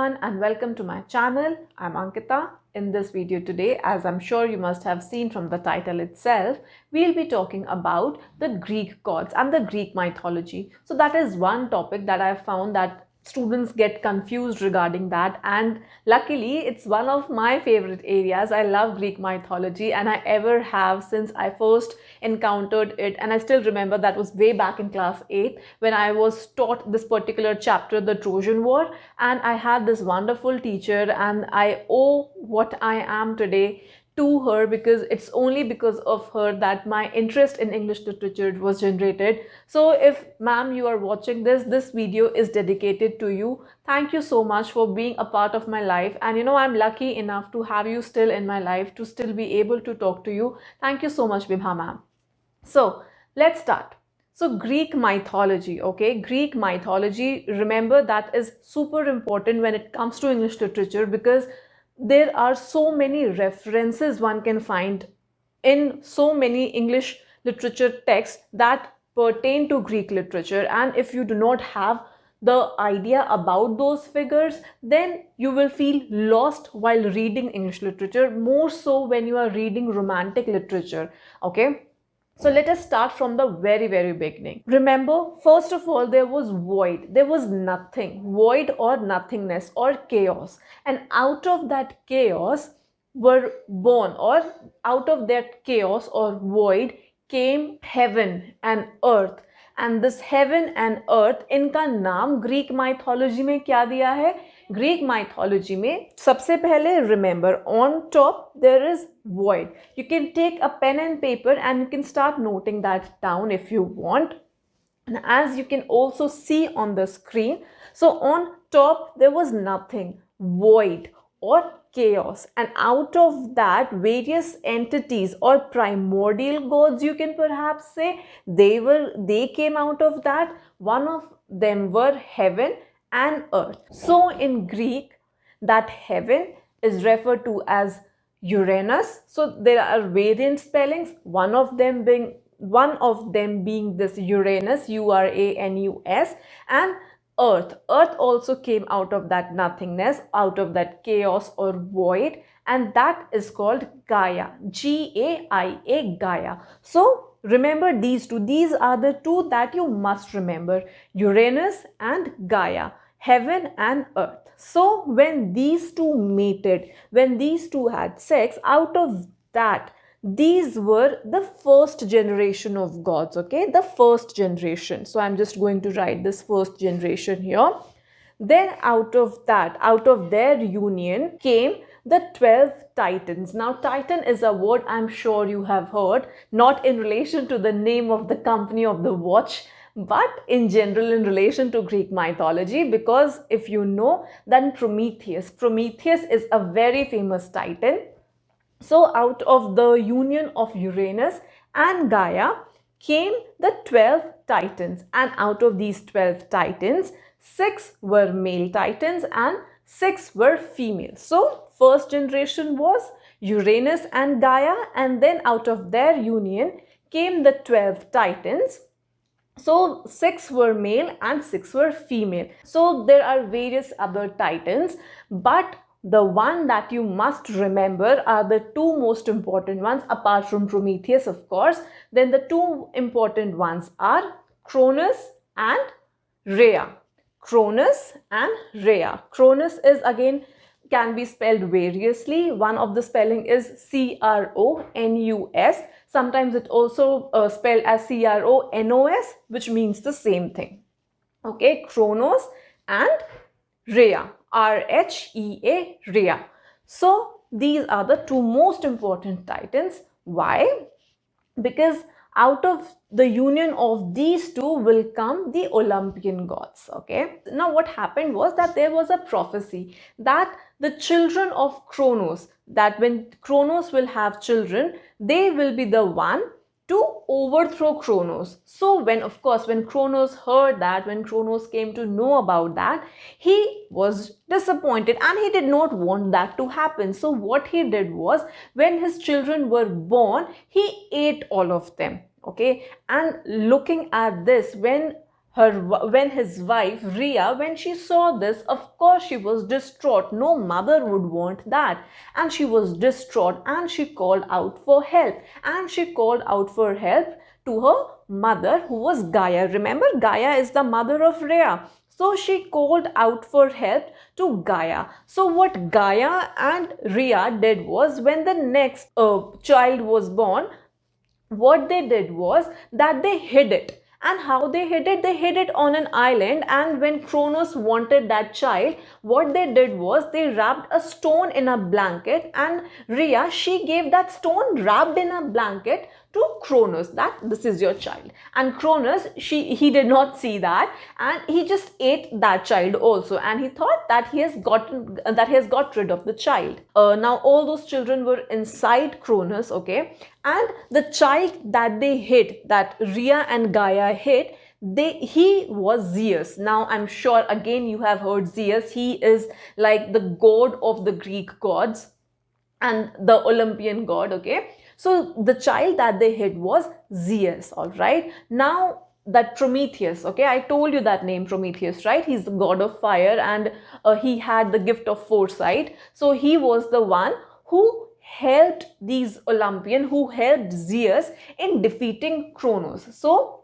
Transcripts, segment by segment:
everyone and welcome to my channel. I'm Ankita. In this video today, as I'm sure you must have seen from the title itself, we'll be talking about the Greek gods and the Greek mythology. So that is one topic that I found that students get confused regarding that, and luckily it's one of my favorite areas. I love Greek mythology and I ever have since I first encountered it, and I still remember that was way back in class 8 when I was taught this particular chapter, the Trojan War, and I had this wonderful teacher, and I owe what I am today to her, because it's only because of her that my interest in English literature was generated. So if ma'am you are watching this video is dedicated to you. Thank you so much for being a part of my life, and I'm lucky enough to have you still in my life, to still be able to talk to you. Thank you so much, Vibha ma'am. So let's start. So Greek mythology, okay, Greek mythology, remember that is super important when it comes to English literature, because there are so many references one can find in so many English literature texts that pertain to Greek literature. And if you do not have the idea about those figures, then you will feel lost while reading English literature, more so when you are reading romantic literature, okay? So let us start from the very beginning. Remember, first of all, there was void. There was nothing. Void or nothingness or chaos. And out of that chaos were born, or out of that chaos or void came heaven and earth. And this heaven and earth, इनका नाम Greek mythology में क्या दिया है? Greek mythology में सबसे पहले remember, on top there is void. You can take a pen and paper and you can start noting that down if you want. And as you can also see on the screen, so on top there was nothing, void or chaos, and out of that various entities or primordial gods, you can perhaps say, they came out of that. One of them were heaven and earth. So in Greek, that heaven is referred to as Uranus. So there are variant spellings, one of them being this Uranus, Uranus, and earth. Earth also came out of that nothingness, out of that chaos or void, and that is called Gaia, Gaia, Gaia. So remember these two. These are the two that you must remember, Uranus and Gaia, heaven and earth. So when these two mated, when these two had sex, out of that, these were the first generation of gods, okay, the first generation. So I'm just going to write this first generation here. Then out of that, out of their union came the 12 titans. Now titan is a word I'm sure you have heard, not in relation to the name of the company of the watch, but in general in relation to Greek mythology, because if you know, then Prometheus is a very famous titan. So out of the union of Uranus and Gaia came the 12 titans, and out of these 12 titans, 6 were male titans and 6 were female. So first generation was Uranus and Gaia, and then out of their union came the 12 titans. So 6 were male and 6 were female. So there are various other titans, but the one that you must remember are the two most important ones, apart from Prometheus, of course. Then the two important ones are Cronus and Rhea. Cronus and Rhea. Cronus is again can be spelled variously. One of the spelling is Cronus. Sometimes it also spelled as Cronos, which means the same thing. Okay, Cronus and Rhea. Rhea, Rhea. So these are the two most important titans. Why? Because out of the union of these two will come the Olympian gods. Okay. Now what happened was that there was a prophecy that the children of Cronos, that when Cronos will have children, they will be the one to overthrow Cronos. So when Cronos heard that, when Cronos came to know about that, he was disappointed and he did not want that to happen. So what he did was, when his children were born, he ate all of them. Okay, and looking at this, when when his wife Rhea, when she saw this, of course she was distraught. No mother would want that. And she was distraught and she called out for help. And she called out for help to her mother, who was Gaia. Remember, Gaia is the mother of Rhea. So she called out for help to Gaia. So what Gaia and Rhea did was, when the next child was born, what they did was that they hid it. And how they hid it? They hid it on an island. And when Kronos wanted that child, what they did was they wrapped a stone in a blanket, and Rhea, she gave that stone wrapped in a blanket to Kronos, that this is your child. And Kronos, he did not see that, and he just ate that child also, and he thought that he has got rid of the child. Now all those children were inside Kronos, okay, and the child that they hid, that Rhea and Gaia hid, he was Zeus. Now I'm sure again you have heard Zeus. He is like the god of the Greek gods and the Olympian god, okay. So the child that they hid was Zeus, all right. Now that Prometheus, okay, I told you that name, Prometheus, right? He's the god of fire, and he had the gift of foresight. So he was the one who helped these Olympian, who helped Zeus in defeating Kronos. So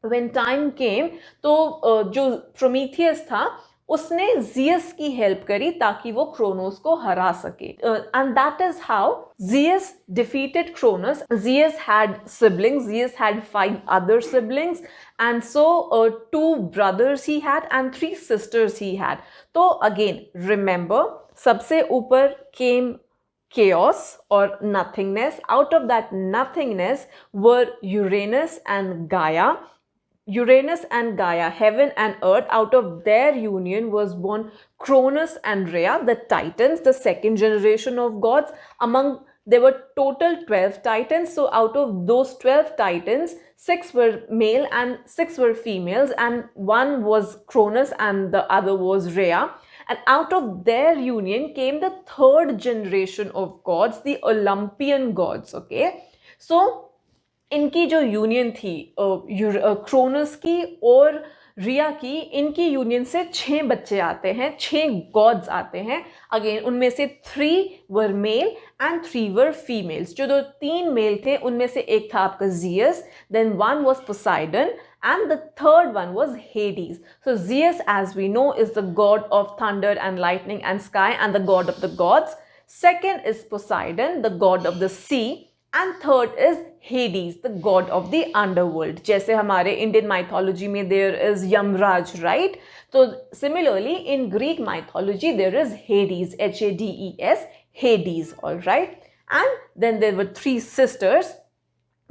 when time came, तो जो Prometheus था, उसने Zeus की help करी ताकि वो Kronos को हरा सके. And that is how Zeus defeated Kronos. Zeus had siblings. Zeus had 5 other siblings, and so 2 brothers he had and 3 sisters he had. So again, remember, सबसे ऊपर came chaos or nothingness. Out of that nothingness were Uranus and Gaia. Uranus and Gaia, heaven and earth, out of their union was born Cronus and Rhea, the titans, the second generation of gods. There were total 12 titans. So out of those 12 titans, 6 were male and 6 were females, and 1 was Cronus and the other was Rhea. And out of their union came the third generation of gods, the Olympian gods, okay. So इनकी जो union थी क्रोनस की और रिया की, इनकी union से 6 बच्चे आते हैं, 6 गॉड्स आते हैं. अगेन उनमें से 3 वर मेल एंड 3 वर फीमेल्स. जो 3 मेल थे उनमें से एक था आपका Jesus, then 1 was Poseidon, and the third one was Hades. So Zeus, as we know, is the god of thunder and lightning and sky and the god of the gods. Second is Poseidon, the god of the sea. And third is Hades, the god of the underworld. जैसे हमारे Indian mythology में there is Yamraj, right? So similarly in Greek mythology there is Hades, Hades, Hades, all right? And then there were 3 sisters,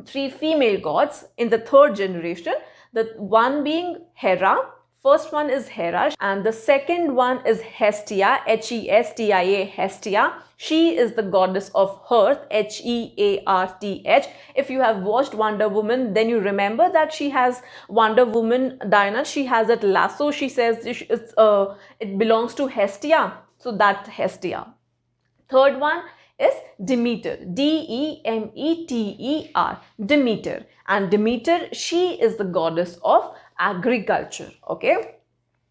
3 female gods in the third generation. The one being Hera. First one is Hera, and the second one is Hestia, Hestia, Hestia. She is the goddess of hearth, Hearth. If you have watched Wonder Woman, then you remember that she has Wonder Woman Diana. She has that lasso. She says it belongs to Hestia. So that Hestia. Third one is Demeter, Demeter, Demeter. And Demeter, she is the goddess of agriculture, okay.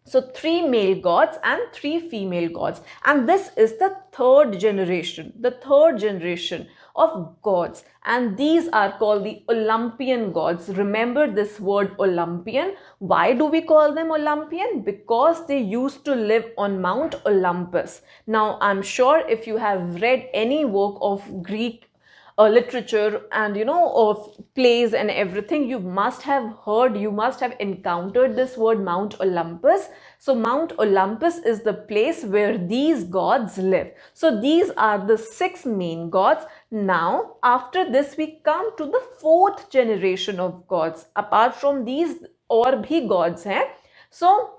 So 3 male gods and 3 female gods, and this is the third generation of gods, and these are called the Olympian gods. Remember this word Olympian. Why do we call them Olympian? Because they used to live on Mount Olympus. Now I'm sure if you have read any work of Greek literature and of plays and everything, you must have heard, you must have encountered this word Mount Olympus. So Mount Olympus is the place where these gods live. So these are the 6 main gods. Now after this we come to the 4th generation of gods. Apart from these और भी gods हैं. So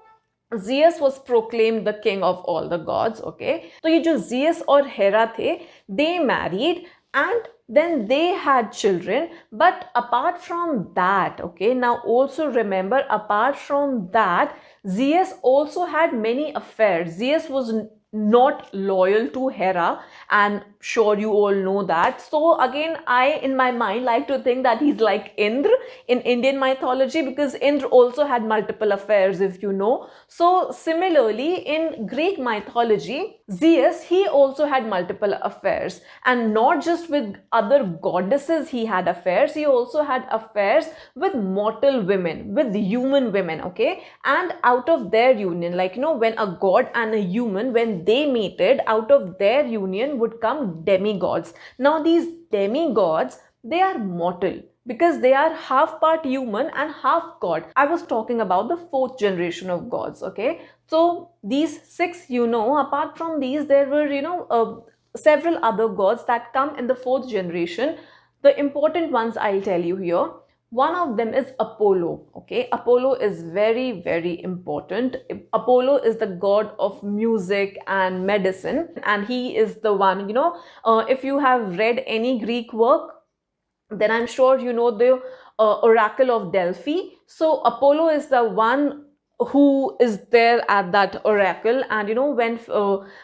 Zeus was proclaimed the king of all the gods, okay. तो ये जो Zeus और Hera थे, they married and then they had children. But apart from that, okay, now also remember, apart from that, Zeus also had many affairs. Zeus was not loyal to Hera, and sure you all know that. So again, I in my mind like to think that he's like Indra in Indian mythology, because Indra also had multiple affairs, if you know. So similarly in Greek mythology, Zeus, he also had multiple affairs, and not just with other goddesses he had affairs, he also had affairs with mortal women, with human women, okay? And out of their union, like when a god and a human, when they mated, out of their union would come demigods. Now these demigods, they are mortal because they are half part human and half god. I was talking about the fourth generation of gods, okay? So these six, apart from these, there were, several other gods that come in the fourth generation. The important ones I'll tell you here. One of them is Apollo, okay? Apollo is very, very important. Apollo is the god of music and medicine, and he is the one, if you have read any Greek work, then I'm sure you know the Oracle of Delphi. So Apollo is the one who is there at that oracle, and when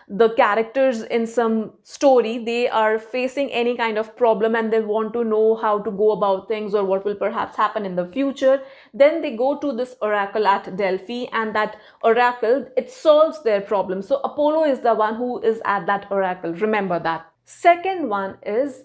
the characters in some story, they are facing any kind of problem and they want to know how to go about things or what will perhaps happen in the future, then they go to this oracle at Delphi, and that oracle, it solves their problem. So Apollo is the one who is at that oracle, remember that. Second one is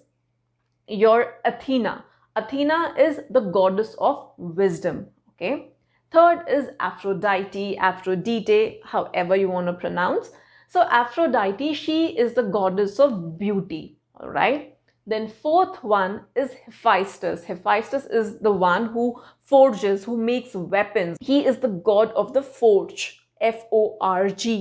your Athena. Athena is the goddess of wisdom, okay? Third is Aphrodite, Aphrodite, however you want to pronounce. So Aphrodite, she is the goddess of beauty, all right? Then fourth one is Hephaestus. Hephaestus is the one who forges, who makes weapons. He is the god of the forge, Forge,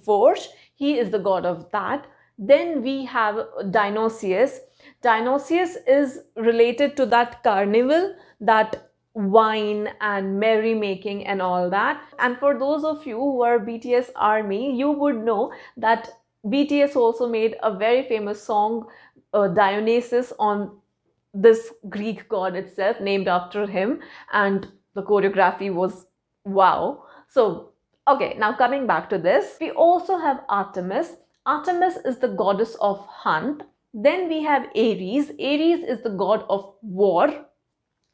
forge. He is the god of that. Then we have Dionysius. Dionysius is related to that carnival, that wine and merrymaking and all that. And for those of you who are BTS ARMY, you would know that BTS also made a very famous song, Dionysus, on this Greek god itself, named after him, and the choreography was wow. So, okay, now coming back to this, we also have Artemis. Artemis is the goddess of hunt. Then we have Ares. Ares is the god of war.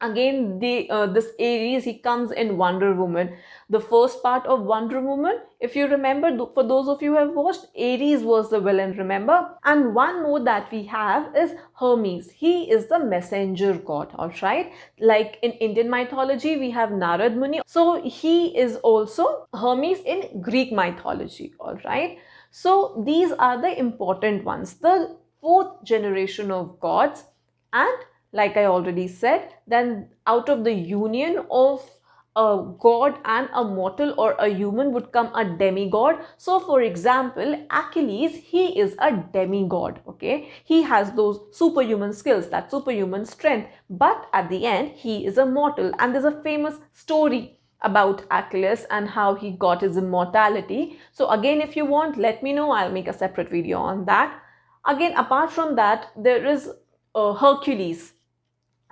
Again, this Ares, he comes in Wonder Woman. The first part of Wonder Woman, if you remember, for those of you who have watched, Ares was the villain, remember? And one more that we have is Hermes. He is the messenger god, all right? Like in Indian mythology, we have Narad Muni. So he is also Hermes in Greek mythology, all right? So these are the important ones, the fourth generation of gods. And like I already said, then out of the union of a god and a mortal or a human would come a demigod. So for example, Achilles, he is a demigod, okay? He has those superhuman skills, that superhuman strength, but at the end, he is a mortal. And there's a famous story about Achilles and how he got his immortality. So again, if you want, let me know. I'll make a separate video on that. Again, apart from that, there is Hercules.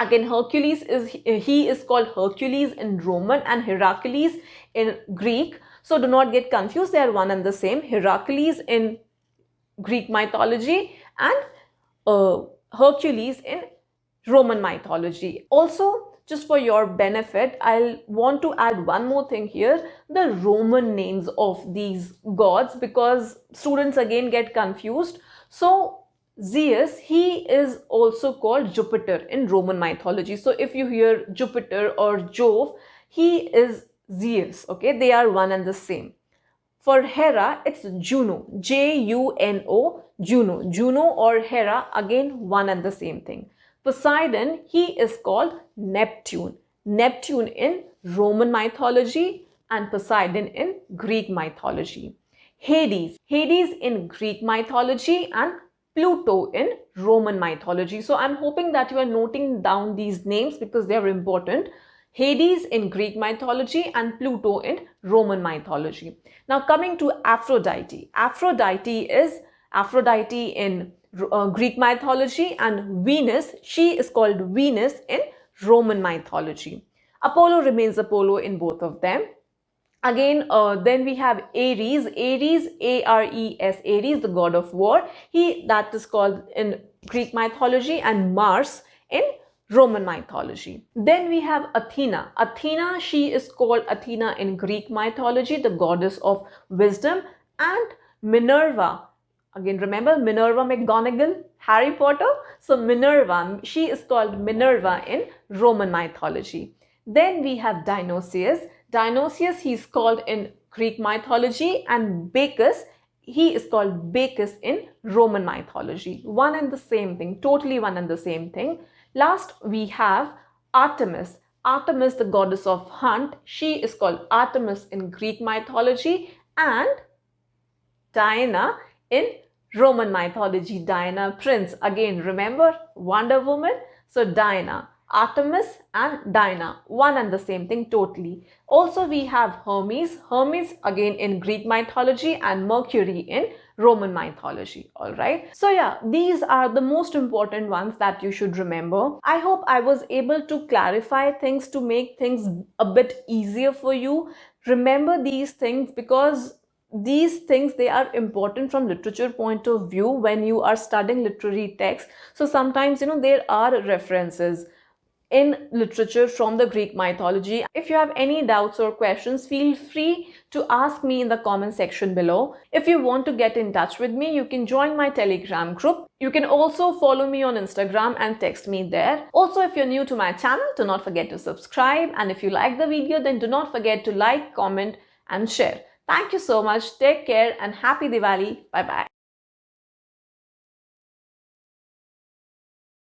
Again, Hercules he is called Hercules in Roman and Heracles in Greek. So do not get confused. They are one and the same. Heracles in Greek mythology and Hercules in Roman mythology. Also, just for your benefit, I'll want to add one more thing here, the Roman names of these gods, because students again get confused. So Zeus, he is also called Jupiter in Roman mythology. So if you hear Jupiter or Jove, he is Zeus, okay? They are one and the same. For Hera, it's Juno, Juno, Juno. Juno or Hera, again one and the same thing. Poseidon, he is called Neptune. Neptune in Roman mythology and Poseidon in Greek mythology. Hades, Hades in Greek mythology and Pluto in Roman mythology. So I'm hoping that you are noting down these names because they are important. Hades in Greek mythology and Pluto in Roman mythology. Now coming to Aphrodite. Aphrodite is Aphrodite in Greek mythology, and Venus, she is called Venus in Roman mythology. Apollo remains Apollo in both of them. Again, then we have Ares. Ares, A-R-E-S, Ares, the god of war. That is called in Greek mythology, and Mars in Roman mythology. Then we have Athena. Athena, she is called Athena in Greek mythology, the goddess of wisdom, and Minerva. Again, remember Minerva McGonagall, Harry Potter? So Minerva, she is called Minerva in Roman mythology. Then we have Dionysius. Dionysius, he is called in Greek mythology, and Bacchus, he is called Bacchus in Roman mythology. One and the same thing, totally one and the same thing. Last, we have Artemis. Artemis, the goddess of hunt, she is called Artemis in Greek mythology, and Diana in Roman mythology, Diana Prince. Again, remember Wonder Woman? So Diana, Artemis and Diana, one and the same thing totally. Also, we have Hermes. Hermes again in Greek mythology, and Mercury in Roman mythology. All right. So yeah, these are the most important ones that you should remember. I hope I was able to clarify things to make things a bit easier for you. Remember these things because these things, they are important from literature point of view when you are studying literary text. So sometimes there are references in literature from the Greek mythology. If you have any doubts or questions, feel free to ask me in the comment section below. If you want to get in touch with me, you can join my Telegram group. You can also follow me on Instagram and text me there. Also, if you're new to my channel, do not forget to subscribe. And if you like the video, then do not forget to like, comment and share. Thank you so much. Take care and happy Diwali. Bye bye.